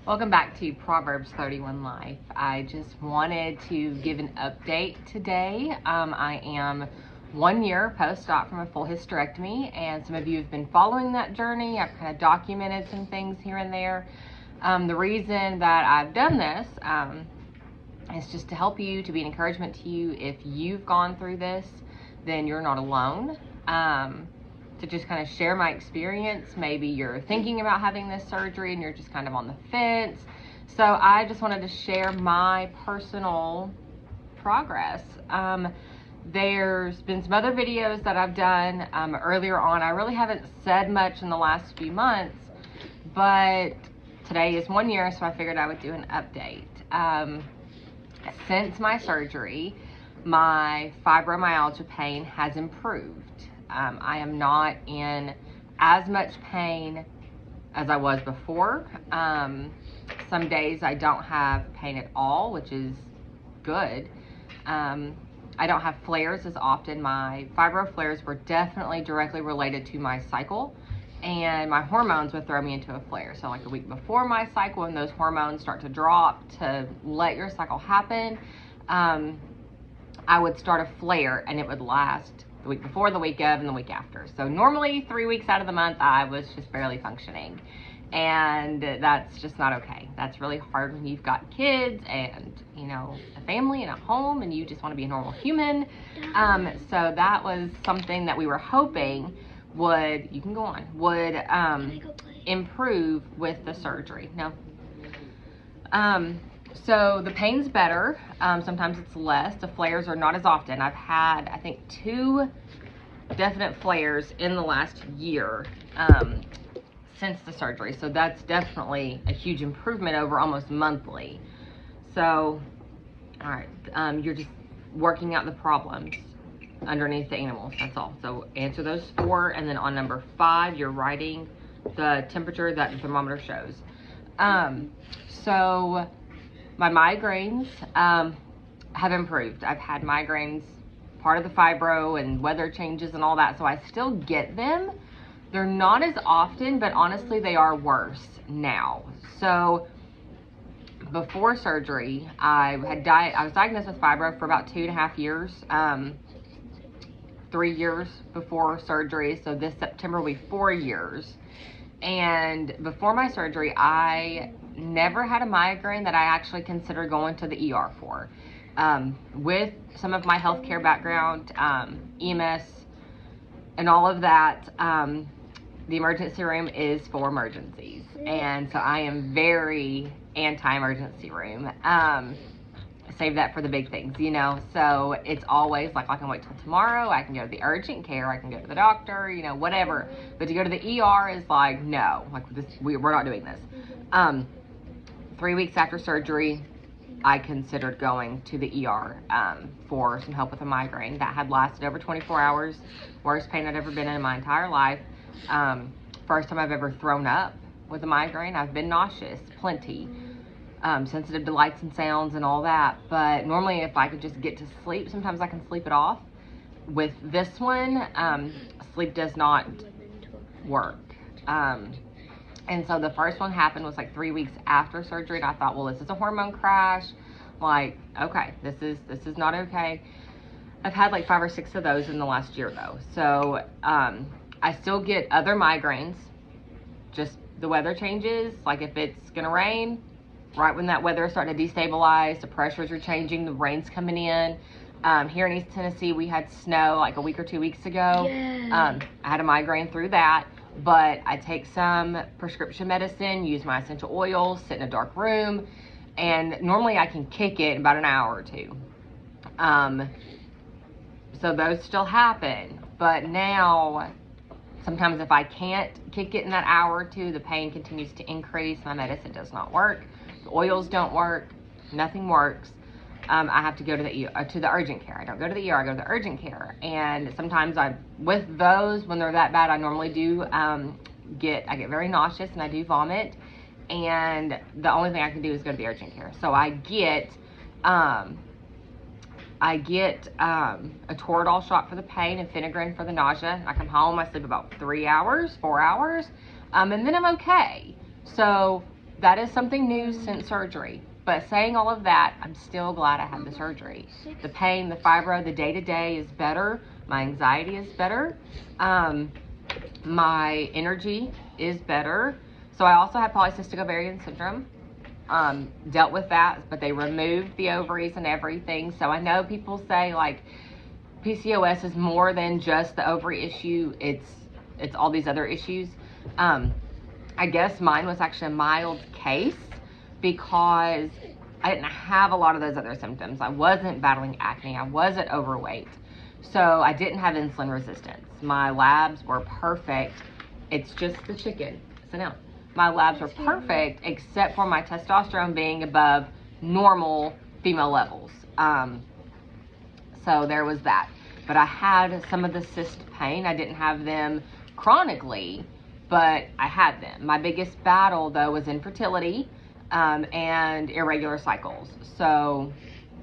Welcome back to Proverbs 31 Life. I just wanted to give an update today. I am 1 year post-op from a full hysterectomy, and some of you have been following that journey. I've kind of documented some things here and there. The reason that I've done this is just to help you, to be an encouragement to you. If you've gone through this, then you're not alone. To just kind of share my experience. Maybe you're thinking about having this surgery and you're just kind of on the fence. So I just wanted to share my personal progress. There's been some other videos that I've done earlier on. I really haven't said much in the last few months, but today is 1 year, so I figured I would do an update. Since my surgery, my fibromyalgia pain has improved. I am not in as much pain as I was before. Some days I don't have pain at all, which is good. I don't have flares as often. My fibro flares were definitely directly related to my cycle, and my hormones would throw me into a flare. So like the week before my cycle, when those hormones start to drop to let your cycle happen, I would start a flare and it would last the week before, the week of, and the week after. So normally 3 weeks out of the month, I was just barely functioning. And that's just not okay. That's really hard when you've got kids and, you know, a family and a home and you just want to be a normal human. So that was something that we were hoping would, you can go on, would improve with the surgery. No. So the pain's better. Sometimes it's less. The flares are not as often. I've had, I think, 2 definite flares in the last year since the surgery. So that's definitely a huge improvement over almost monthly. So, all right, you're just working out the problems underneath the animals. That's all. So answer those 4, and then on number 5, you're writing the temperature that the thermometer shows. So my migraines have improved. I've had migraines, part of the fibro and weather changes and all that, so I still get them. They're not as often, but honestly, they are worse now. So before surgery, I was diagnosed with fibro for about 2.5 years, 3 years before surgery. So this September will be 4 years. And before my surgery, I never had a migraine that I actually considered going to the ER for. With some of my healthcare background, EMS, and all of that, the emergency room is for emergencies. And so I am very anti-emergency room. Save that for the big things, you know? So it's always like, I can wait till tomorrow, I can go to the urgent care, I can go to the doctor, you know, whatever. But to go to the ER is like, no, like this, we're not doing this. 3 weeks after surgery, I considered going to the ER for some help with a migraine that had lasted over 24 hours. Worst pain I'd ever been in my entire life. First time I've ever thrown up with a migraine. I've been nauseous, plenty. Sensitive to lights and sounds and all that. But normally if I could just get to sleep, sometimes I can sleep it off. With this one, sleep does not work. And so the first one happened was like 3 weeks after surgery, and I thought, well, this is a hormone crash. Like, okay, this is not okay. I've had like 5 or 6 of those in the last year though. So I still get other migraines, just the weather changes. Like if it's gonna rain, right when that weather is starting to destabilize, the pressures are changing, the rain's coming in. Here in East Tennessee, we had snow like a week or 2 weeks ago. Yeah. I had a migraine through that. But I take some prescription medicine, use my essential oils, sit in a dark room, and normally I can kick it in about an hour or 2. So those still happen, but now sometimes if I can't kick it in that hour or 2, the pain continues to increase. My medicine does not work, the oils don't work, nothing works. I have to go to the urgent care. I don't go to the ER, I go to the urgent care. And sometimes with those, when they're that bad, I normally do I get very nauseous and I do vomit. And the only thing I can do is go to the urgent care. So I get a Toradol shot for the pain and Phenergan for the nausea. I come home, I sleep about 3 hours, 4 hours, and then I'm okay. So that is something new since surgery. But saying all of that, I'm still glad I had the surgery. The pain, the fibro, the day-to-day is better. My anxiety is better. My energy is better. So I also had polycystic ovarian syndrome. Dealt with that, but they removed the ovaries and everything. So I know people say like PCOS is more than just the ovary issue. It's all these other issues. I guess mine was actually a mild case because I didn't have a lot of those other symptoms. I wasn't battling acne. I wasn't overweight. So I didn't have insulin resistance. My labs were perfect. It's just the chicken. So now my labs were perfect except for my testosterone being above normal female levels. So there was that. But I had some of the cyst pain. I didn't have them chronically, but I had them. My biggest battle though was infertility and irregular cycles. So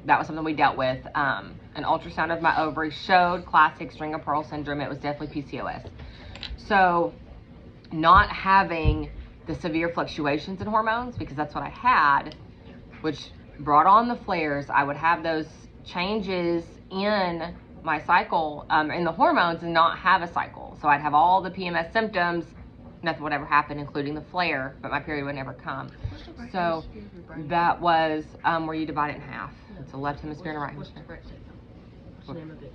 that was something we dealt with. An ultrasound of my ovaries showed classic string of pearl syndrome. It was definitely PCOS. So not having the severe fluctuations in hormones, because that's what I had, which brought on the flares. I would have those changes in my cycle, in the hormones, and not have a cycle. So I'd have all the PMS symptoms, nothing would ever happen, including the flare, but my period would never come. So that was where you divide it in half. It's a left hemisphere and a right hemisphere. What's the name of it?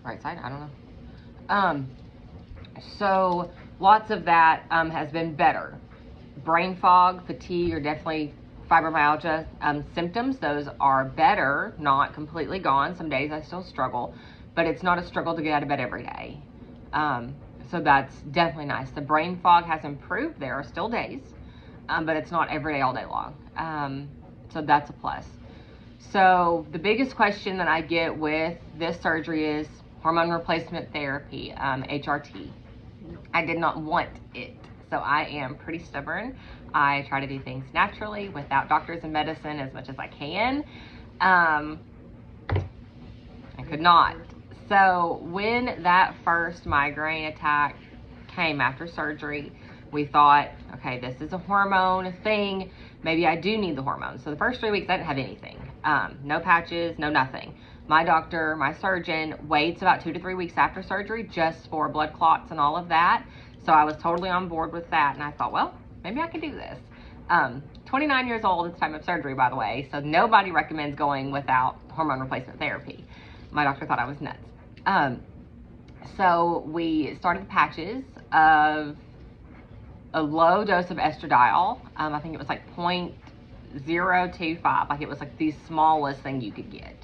Right side? I don't know. So lots of that has been better. Brain fog, fatigue are definitely fibromyalgia symptoms. Those are better, not completely gone. Some days I still struggle, but it's not a struggle to get out of bed every day. So that's definitely nice. The brain fog has improved. There are still days, but it's not every day, all day long. So that's a plus. So the biggest question that I get with this surgery is hormone replacement therapy, HRT. I did not want it. So I am pretty stubborn. I try to do things naturally without doctors and medicine as much as I can. I could not. So when that first migraine attack came after surgery, we thought, okay, this is a hormone thing. Maybe I do need the hormones. So the first 3 weeks, I didn't have anything. No patches, no nothing. My doctor, my surgeon, waits about 2 to 3 weeks after surgery just for blood clots and all of that. So I was totally on board with that. And I thought, well, maybe I can do this. 29 years old at the time of surgery, by the way. So nobody recommends going without hormone replacement therapy. My doctor thought I was nuts. So we started the patches of a low dose of estradiol. I think it was like 0.025. Like it was like the smallest thing you could get.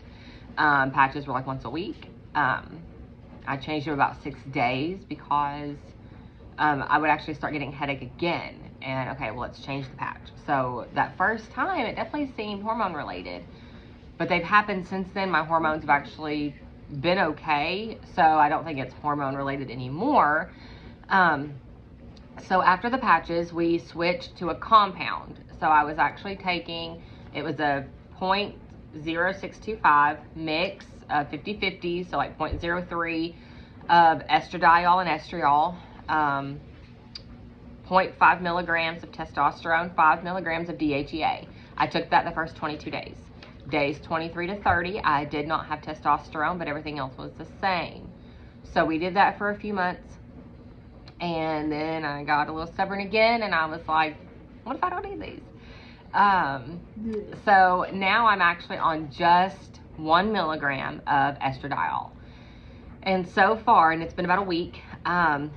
Patches were like once a week. I changed it about 6 days because I would actually start getting headache again. And okay, well, let's change the patch. So that first time, it definitely seemed hormone related. But they've happened since then. My hormones have actually been okay. So I don't think it's hormone related anymore. So after the patches, we switched to a compound. So I was actually taking, it was a 0.0625 mix of 50-50, so like 0.03 of estradiol and estriol, 0.5 milligrams of testosterone, 5 milligrams of DHEA. I took that the first 22 days. Days 23 to 30, I did not have testosterone, but everything else was the same. So we did that for a few months. And then I got a little stubborn again, and I was like, what if I don't need these? So now I'm actually on just 1 milligram of estradiol. And so far, and it's been about a week, and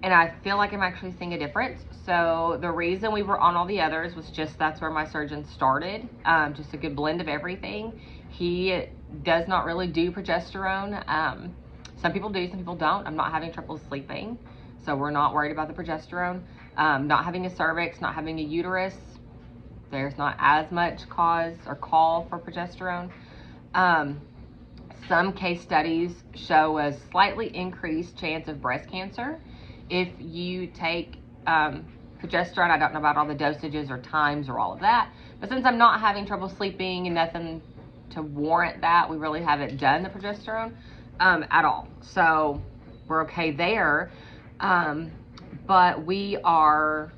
I feel like I'm actually seeing a difference. So the reason we were on all the others was just that's where my surgeon started, just a good blend of everything. He does not really do progesterone. Some people do, some people don't. I'm not having trouble sleeping. So we're not worried about the progesterone. Not having a cervix, not having a uterus. There's not as much cause or call for progesterone. Some case studies show a slightly increased chance of breast cancer if you take progesterone. I don't know about all the dosages or times or all of that. But since I'm not having trouble sleeping and nothing to warrant that, we really haven't done the progesterone at all. So we're okay there. But we are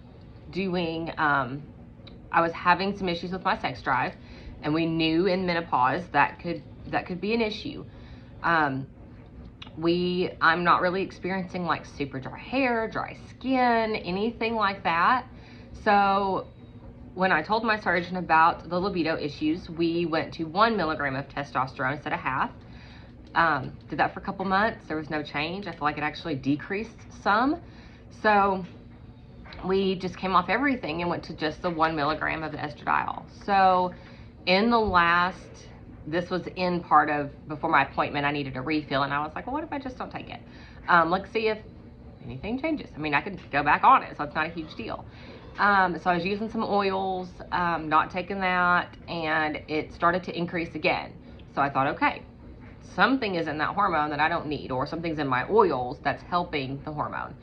doing, I was having some issues with my sex drive, and we knew in menopause that could be an issue. I'm not really experiencing like super dry hair, dry skin, anything like that. So when I told my surgeon about the libido issues, we went to 1 milligram of testosterone instead of half. Did that for a couple months. There was no change. I feel like it actually decreased some. So we just came off everything and went to just the 1 milligram of the estradiol. So in the last, this was in part of, before my appointment, I needed a refill, and I was like, well, what if I just don't take it? Let's see if anything changes. I mean, I could go back on it, so it's not a huge deal. So I was using some oils, not taking that, and it started to increase again. So I thought, okay, something is in that hormone that I don't need, or something's in my oils that's helping the hormone.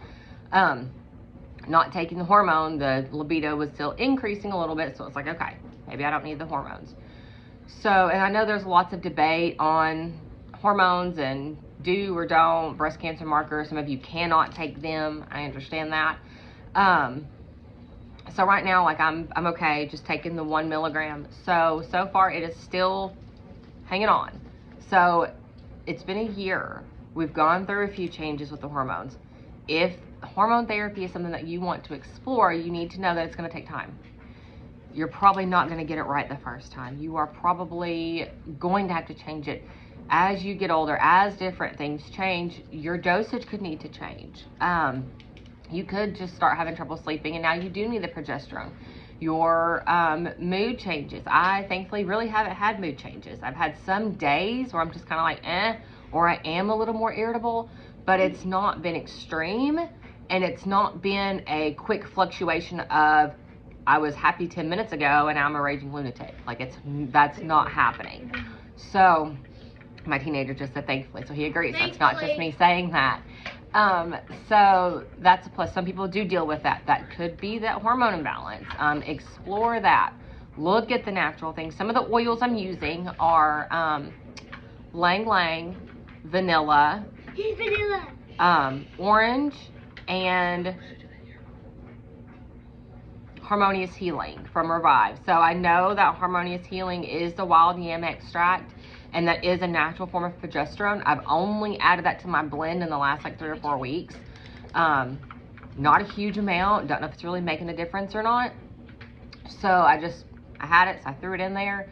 Not taking the hormone, the libido was still increasing a little bit, so it's like, okay, maybe I don't need the hormones. So, and I know there's lots of debate on hormones and do or don't, breast cancer markers. Some of you cannot take them. I understand that. So right now, like I'm okay just taking the 1 milligram. So far it is still hanging on. So it's been a year. We've gone through a few changes with the hormones. If hormone therapy is something that you want to explore, you need to know that it's going to take time. You're probably not going to get it right the first time. You are probably going to have to change it as you get older. As different things change, your dosage could need to change. You could just start having trouble sleeping, and now you do need the progesterone. Your mood changes. I thankfully really haven't had mood changes. I've had some days where I'm just kind of like, or I am a little more irritable, but it's not been extreme, and it's not been a quick fluctuation of, I was happy 10 minutes ago and now I'm a raging lunatic. Like that's not happening. So my teenager just said thankfully, so he agrees. That's not just me saying that. So that's a plus. Some people do deal with that. That could be that hormone imbalance. Explore that. Look at the natural things. Some of the oils I'm using are Lang Lang, vanilla, orange, and Harmonious Healing from Revive. So I know that Harmonious Healing is the wild yam extract, and that is a natural form of progesterone. I've only added that to my blend in the last like 3 or 4 weeks. Not a huge amount. Don't know if it's really making a difference or not. So I had it, so I threw it in there.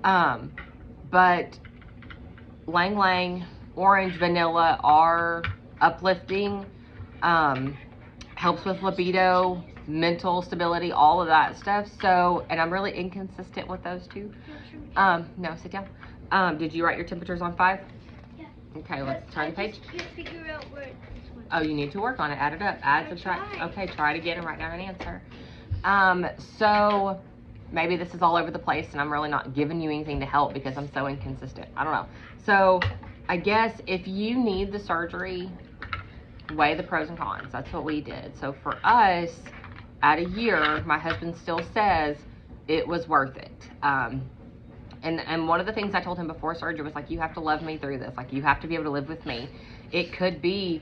But Lang Lang, orange, vanilla are uplifting, helps with libido, mental stability, all of that stuff. So, and I'm really inconsistent with those two. No, sit down. Did you write your temperatures on 5? Yeah. Okay, let's turn the page. I can't figure out where this one. Oh, you need to work on it. Add it up. Add, subtract. Okay, try it again and write down an answer. So maybe this is all over the place and I'm really not giving you anything to help because I'm so inconsistent. I don't know. So I guess if you need the surgery, weigh the pros and cons. That's what we did. So for us, at a year, my husband still says it was worth it. And one of the things I told him before surgery was like, you have to love me through this. Like, you have to be able to live with me. It could be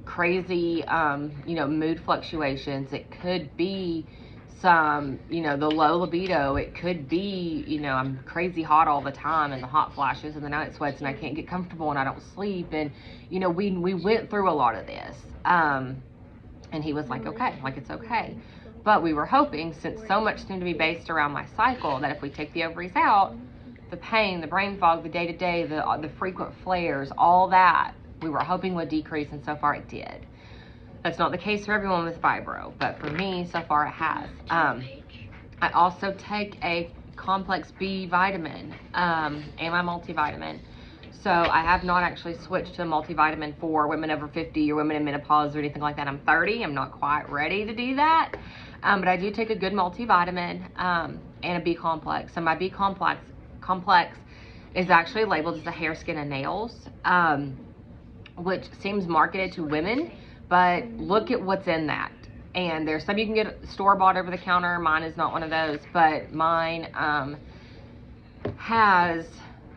crazy, mood fluctuations. It could be some, the low libido. It could be, I'm crazy hot all the time and the hot flashes and the night sweats and I can't get comfortable and I don't sleep. And, we went through a lot of this. And he was like, okay, like it's okay. But we were hoping, since so much seemed to be based around my cycle, that if we take the ovaries out, the pain, the brain fog, the day-to-day, the frequent flares, all that, we were hoping would decrease, and so far it did. That's not the case for everyone with fibro, but for me, so far it has. I also take a complex B vitamin and my multivitamin. So I have not actually switched to a multivitamin for women over 50 or women in menopause or anything like that. I'm 30. I'm not quite ready to do that. But I do take a good multivitamin and a B complex. So my B complex is actually labeled as a hair, skin, and nails, which seems marketed to women. But look at what's in that. And there's some you can get store-bought over the counter. Mine is not one of those. But mine has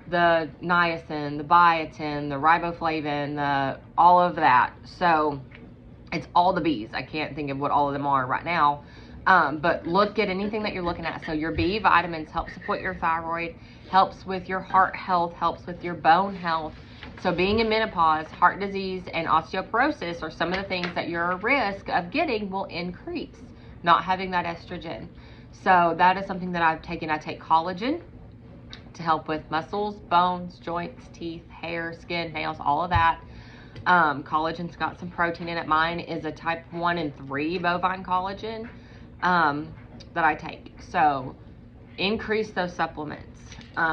the niacin, the biotin, the riboflavin, all of that. So it's all the B's. I can't think of what all of them are right now, But look at anything that you're looking at. So your B vitamins help support your thyroid, helps with your heart health, helps with your bone health. So being in menopause, heart disease, and osteoporosis are some of the things that your risk of getting will increase, not having that estrogen. So that is something that I've taken. I take collagen to help with muscles, bones, joints, teeth, hair, skin, nails, all of that. Collagen's got some protein in it. Mine is a type 1 and 3 bovine collagen that I take. So increase those supplements.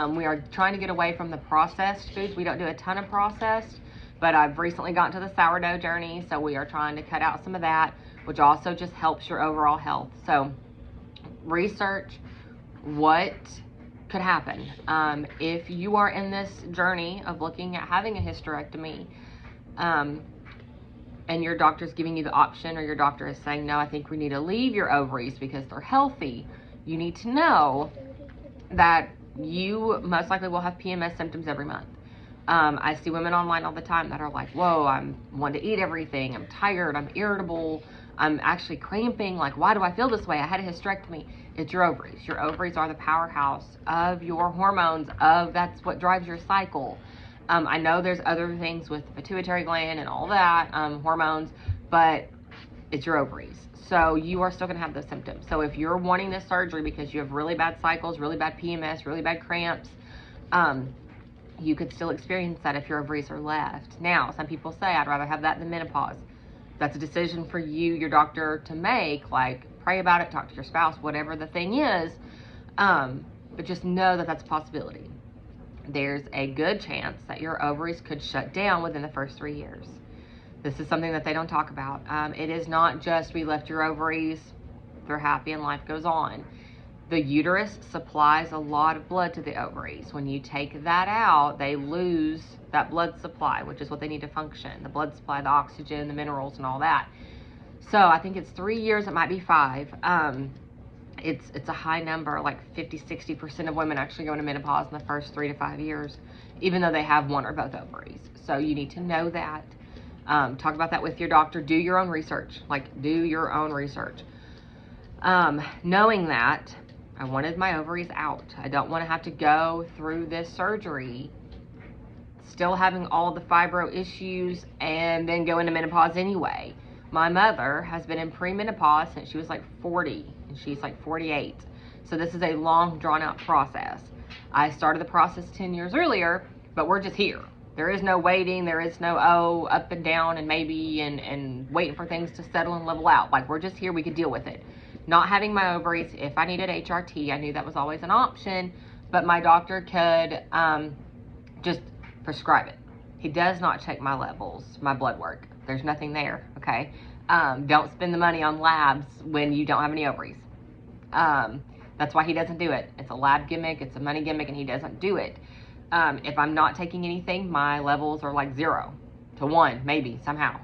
We are trying to get away from the processed foods. We don't do a ton of processed, but I've recently gotten to the sourdough journey, so we are trying to cut out some of that, which also just helps your overall health. So research what could happen if you are in this journey of looking at having a hysterectomy, and your doctor's giving you the option, or your doctor is saying, no, I think we need to leave your ovaries because they're healthy. You need to know that you most likely will have PMS symptoms every month. I see women online all the time that are like, whoa, I'm wanting to eat everything. I'm tired. I'm irritable. I'm actually cramping. Like, why do I feel this way? I had a hysterectomy. It's your ovaries. Your ovaries are the powerhouse of your hormones, that's what drives your cycle. I know there's other things with the pituitary gland and all that, hormones, but it's your ovaries. So you are still going to have those symptoms. So if you're wanting this surgery because you have really bad cycles, really bad PMS, really bad cramps, you could still experience that if your ovaries are left. Now, some people say, I'd rather have that than menopause. That's a decision for you, your doctor, to make. Like, pray about it, talk to your spouse, whatever the thing is. But just know that that's a possibility. There's a good chance that your ovaries could shut down within the first 3 years. This is something that they don't talk about. It is not just we left your ovaries, they're happy and life goes on. The uterus supplies a lot of blood to the ovaries. When you take that out, they lose that blood supply, which is what they need to function. The blood supply, the oxygen, the minerals, and all that. So I think it's 3 years, it might be 5. It's a high number, like 50-60% of women actually go into menopause in the first 3 to 5 years, even though they have one or both ovaries. So you need to know that. Talk about that with your doctor. Do your own research. Do your own research. Knowing that, I wanted my ovaries out. I don't want to have to go through this surgery still having all the fibro issues and then go into menopause anyway. My mother has been in premenopause since she was like 40, and she's like 48. So this is a long, drawn-out process. I started the process 10 years earlier, but we're just here. There is no waiting. There is no, up and down and maybe and waiting for things to settle and level out. We're just here. We could deal with it. Not having my ovaries, if I needed HRT, I knew that was always an option, but my doctor could just prescribe it. He does not check my levels, my blood work. There's nothing there, okay? Don't spend the money on labs when you don't have any ovaries. That's why he doesn't do it. It's a lab gimmick, it's a money gimmick, and he doesn't do it. If I'm not taking anything, my levels are like 0 to 1, maybe, somehow.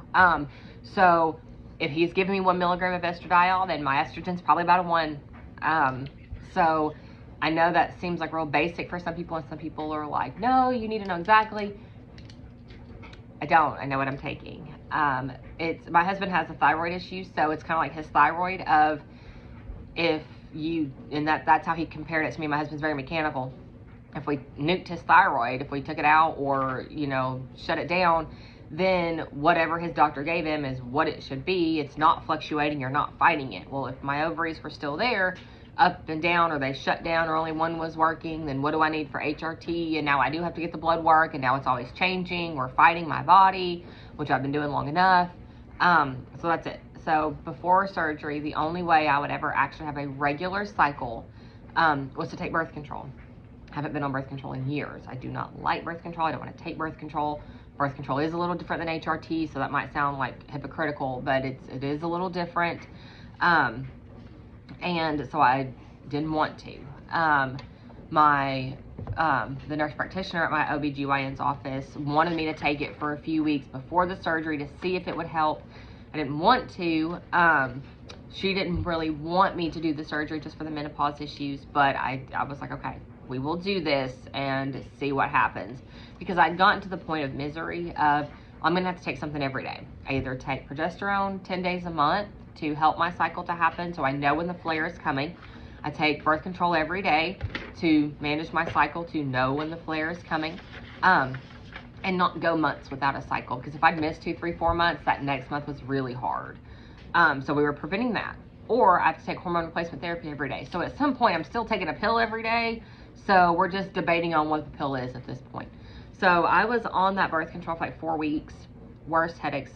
So if he's giving me 1 milligram of estradiol, then my estrogen's probably about a 1. So I know that seems like real basic for some people, and some people are like, no, you need to know exactly. I don't. I know what I'm taking. My husband has a thyroid issue, so it's kind of like his thyroid of that's how he compared it to me. My husband's very mechanical. If we nuked his thyroid, if we took it out or, shut it down, then whatever his doctor gave him is what it should be. It's not fluctuating. You're not fighting it. Well, if my ovaries were still there, up and down, or they shut down, or only one was working, then what do I need for HRT? And now I do have to get the blood work, and now it's always changing. We're fighting my body, which I've been doing long enough. So that's it. So before surgery, the only way I would ever actually have a regular cycle was to take birth control. I haven't been on birth control in years. I do not like birth control. I don't want to take birth control. Birth control is a little different than HRT, so that might sound like hypocritical, but it is a little different. And so I didn't want to. The nurse practitioner at my OBGYN's office wanted me to take it for a few weeks before the surgery to see if it would help. I didn't want to. She didn't really want me to do the surgery just for the menopause issues, but I was like, okay, we will do this and see what happens. Because I'd gotten to the point of misery of, I'm going to have to take something every day. I either take progesterone 10 days a month, to help my cycle to happen, so I know when the flare is coming. I take birth control every day to manage my cycle, to know when the flare is coming, and not go months without a cycle, because if I'd missed 2, 3, 4 months, that next month was really hard. So we were preventing that. Or I have to take hormone replacement therapy every day. So at some point, I'm still taking a pill every day. So we're just debating on what the pill is at this point. So I was on that birth control for like 4 weeks. Worst headaches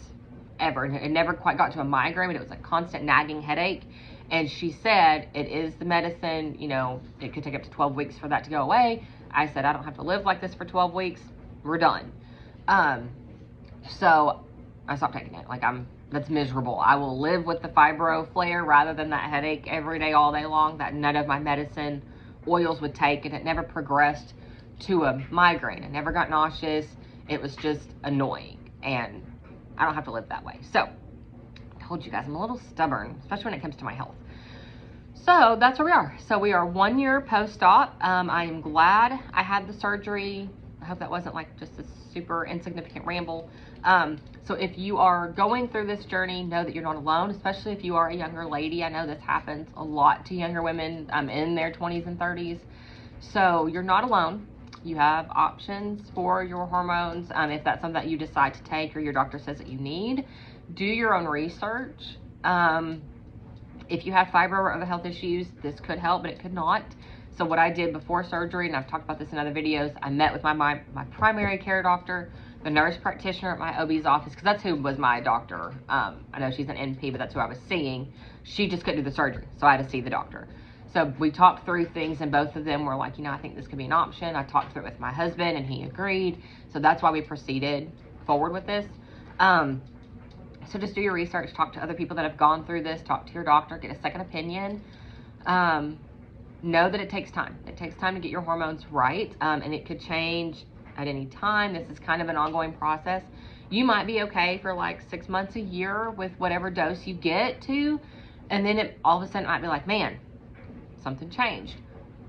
ever. And it never quite got to a migraine, but it was a constant nagging headache. And she said, it is the medicine, you know, it could take up to 12 weeks for that to go away. I said, I don't have to live like this for 12 weeks. We're done. So I stopped taking it. Like, that's miserable. I will live with the fibro flare rather than that headache every day, all day long, that none of my medicine oils would take, and it never progressed to a migraine. I never got nauseous. It was just annoying, and I don't have to live that way. So I told you guys, I'm a little stubborn, especially when it comes to my health. So that's where we are. So we are 1 year post-op. I am glad I had the surgery. I hope that wasn't like just a super insignificant ramble. So if you are going through this journey, know that you're not alone, especially if you are a younger lady. I know this happens a lot to younger women in their 20s and 30s. So you're not alone. You have options for your hormones. If that's something that you decide to take or your doctor says that you need, do your own research. If you have fibro or other health issues, this could help, but it could not. So what I did before surgery, and I've talked about this in other videos, I met with my primary care doctor, the nurse practitioner at my OB's office, because that's who was my doctor. I know she's an NP, but that's who I was seeing. She just couldn't do the surgery, so I had to see the doctor. So we talked through things, and both of them were like, you know, I think this could be an option. I talked through it with my husband, and he agreed. So that's why we proceeded forward with this. So just do your research, talk to other people that have gone through this, talk to your doctor, get a second opinion. Know that it takes time. It takes time to get your hormones right, and it could change at any time. This is kind of an ongoing process. You might be okay for like 6 months, a year with whatever dose you get to, and then it all of a sudden might be like, man, something changed.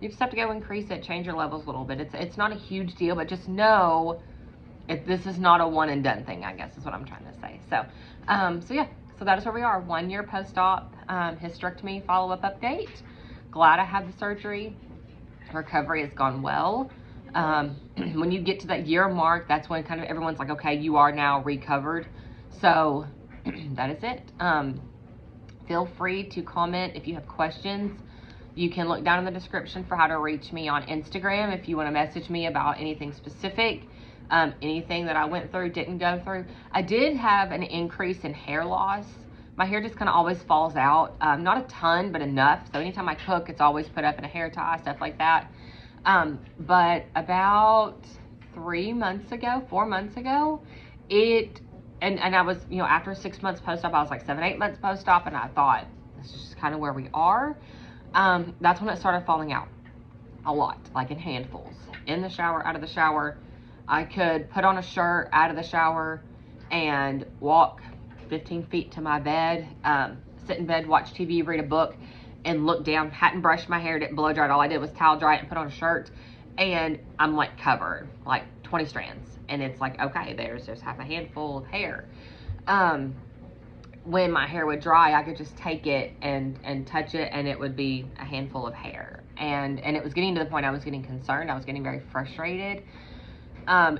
You just have to go increase it, change your levels a little bit. It's not a huge deal, but just know this is not a one and done thing, I guess is what I'm trying to say. So, so yeah, so that is where we are. 1 year post-op hysterectomy follow-up update. Glad I had the surgery. Recovery has gone well. When you get to that year mark, that's when kind of everyone's like, okay, you are now recovered. So that is it. Feel free to comment if you have questions. You can look down in the description for how to reach me on Instagram if you want to message me about anything specific, anything that I went through, didn't go through. I did have an increase in hair loss. My hair just kind of always falls out. Not a ton, but enough. So anytime I cook, it's always put up in a hair tie, stuff like that. But about 4 months ago, and I was, you know, after 6 months post-op, I was like 7, 8 months post-op, and I thought, this is just kind of where we are. That's when it started falling out a lot, like in handfuls. In the shower, out of the shower. I could put on a shirt out of the shower and walk 15 feet to my bed, sit in bed, watch TV, read a book, and look down. Hadn't brushed my hair, didn't blow dry it. All I did was towel dry it and put on a shirt, and I'm like covered, like 20 strands. And it's like, okay, there's half a handful of hair. When my hair would dry, I could just take it and touch it, and it would be a handful of hair. And it was getting to the point I was getting concerned. I was getting very frustrated.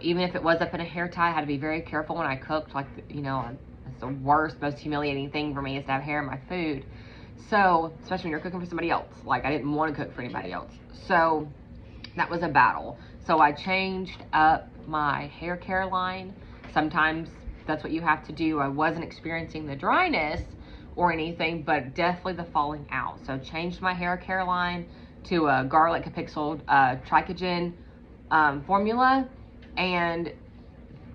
Even if it was up in a hair tie, I had to be very careful when I cooked. Like, you know, it's the worst, most humiliating thing for me is to have hair in my food. So, especially when you're cooking for somebody else. Like, I didn't want to cook for anybody else. So, that was a battle. So, I changed up my hair care line. Sometimes that's what you have to do. I wasn't experiencing the dryness or anything, but definitely the falling out. So, changed my hair care line to a garlic capixul trichogen formula, and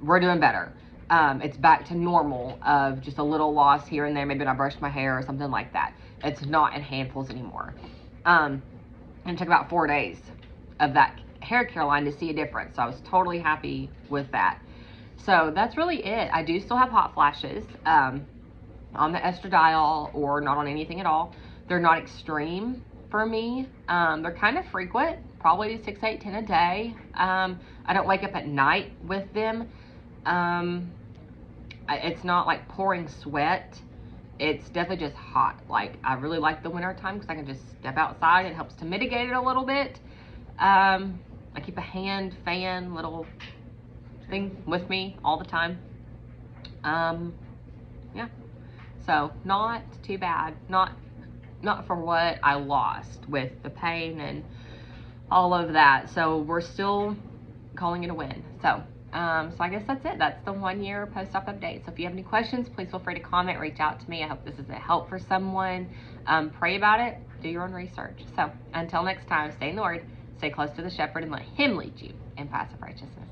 we're doing better. It's back to normal of just a little loss here and there. Maybe when I brushed my hair or something like that. It's not in handfuls anymore. And it took about 4 days of that hair care line to see a difference. So I was totally happy with that. So that's really it. I do still have hot flashes on the estradiol or not on anything at all. They're not extreme for me. They're kind of frequent, probably 6, 8, 10 a day. I don't wake up at night with them. It's not like pouring sweat. it's definitely just hot. Like, I really like the winter time because I can just step outside. It helps to mitigate it a little bit. I keep a hand fan little thing with me all the time. Yeah, so not too bad. Not for what I lost with the pain and all of that. So we're still calling it a win. So I guess that's it. That's the 1 year post-op update. So if you have any questions, please feel free to comment, reach out to me. I hope this is a help for someone. Pray about it, do your own research. So until next time, stay in the Word, stay close to the shepherd, and let him lead you in paths of righteousness.